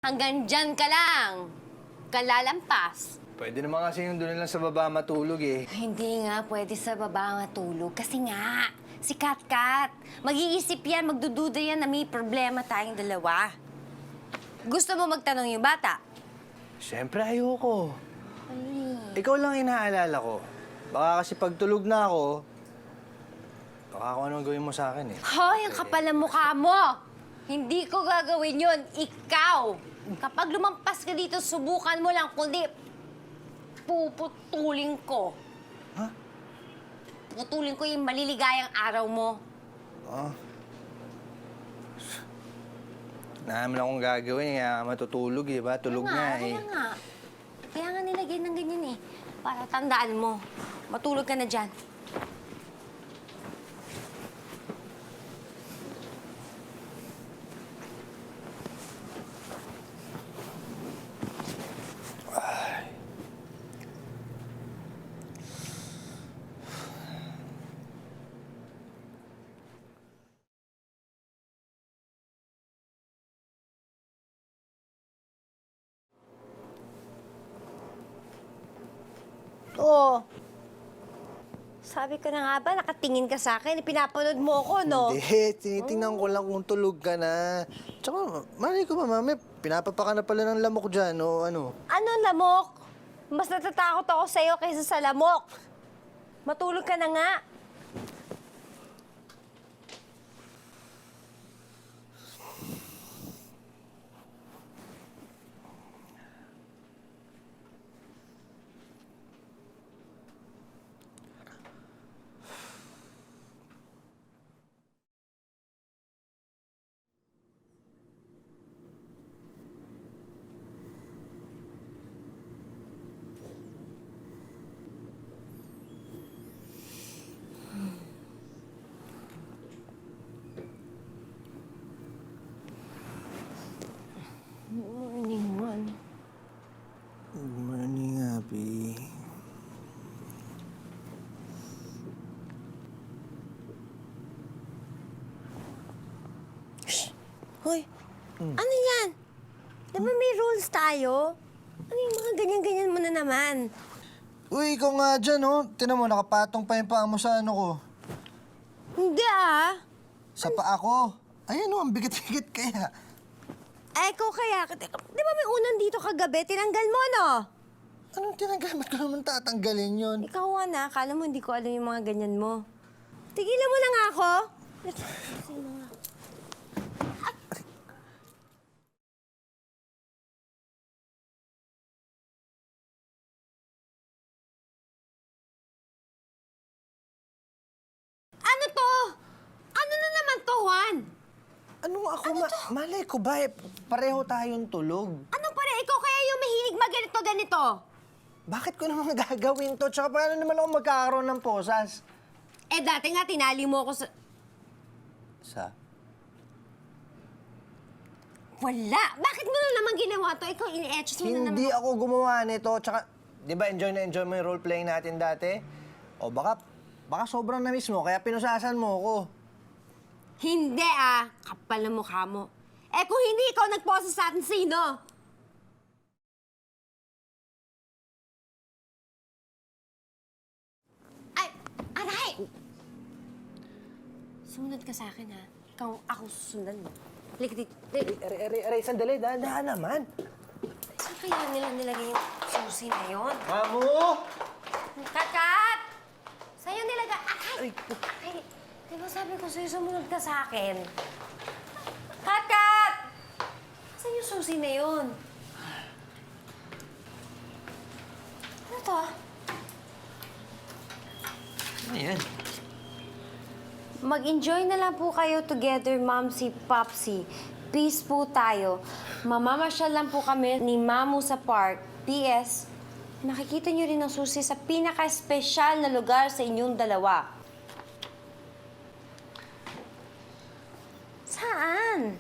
Hanggang dyan ka lang. Kalalampas. Pwede naman kasi yung doon lang sa baba matulog eh. Hindi nga pwede sa baba matulog. Kasi nga, si Kat-Kat, mag-iisip yan, magdududa yan na may problema tayong dalawa. Gusto mo magtanong yung bata? Siyempre ayoko. Ay. Ikaw lang inaalala ko. Baka kasi pag tulog na ako, baka kung anong gawin mo sa akin eh. Hoy, ang kapal ng mukha mo! Hindi ko gagawin yun. Ikaw! Kapag lumampas ka dito, subukan mo lang, kundi puputulin ko. Ha? Puputulin ko yung maliligayang araw mo. Oh. Naman akong gagawin, kaya matutulog eh, ba? Tulog na eh. Kaya nga. Kaya nga nilagay ng ganyan eh. Para tandaan mo. Matulog ka na dyan. Oo. Sabi ko na nga ba, nakatingin ka sa akin. Pinapanood mo ako, no? Hindi, tinitingnan ko lang kung tulog ka na. Tsaka, malay ko ba, mami, pinapapaka na pala ng lamok dyan, o ano? Ano lamok? Mas natatakot ako sa'yo kaysa sa lamok. Matulog ka na nga. Morning, man. Good morning, Abby. Hoy, ano yan? Di ba may rules tayo? Ano yung mga ganyan-ganyan mo na naman? Uy, ikaw nga dyan, oh. Tinan mo, nakapatong pa yung paa mo sa ano ko. Hindi ah. Sa paa ko. Ayan, oh, ang bigat-bigat kaya. Eh, ikaw kaya, di ba may unan dito kagabi? Tinanggal mo, no? Anong tinanggal? Ba't ko naman tatanggalin yun? Ikaw, Ana, akala mo hindi ko alam yung mga ganyan mo. Tigilan mo na nga ako. Ano to? Ano na naman to, Juan? Anong ako? Malay ko ba? Pareho tayong tulog. Anong pare? Ikaw kaya yung mahilig ganito? Bakit ko naman gagawin to? Tsaka paano naman ako magkakaroon ng posas? Eh, dati nga tinali mo ako sa... Sa? Wala! Bakit mo na naman ginawa to? Ikaw, ini-etches mo na naman. Hindi ako gumawa nito. Tsaka, di ba enjoy na enjoy mo yung role-playing natin dati? O baka sobrang na-miss mo, kaya pinusasan mo ako. Hindi ah! Kapal na mukha mo. Eh kung hindi ikaw nagposes sa atin, sino? Ay! Aray! Sumunod ka sa akin, ha? Ikaw, ako susundan mo. Halika dito. Aray, sandali. Dahan naman. Saan kaya nila nilagay yung susi na yun? Mamu! Kakat! Sa'yo nilagay... Ay! Ay! Di ba sabi ko sa'yo, sumunod ka sa akin? Kakat! Saan yung susi na yun? Ano to? Ano yan? Mag-enjoy na lang po kayo together, Mamsi, Popsi. Peace po tayo. Mamamasyal lang po kami ni Mamu sa park. P.S. Makikita niyo rin ang susi sa pinaka-espesyal na lugar sa inyong dalawa. Saan?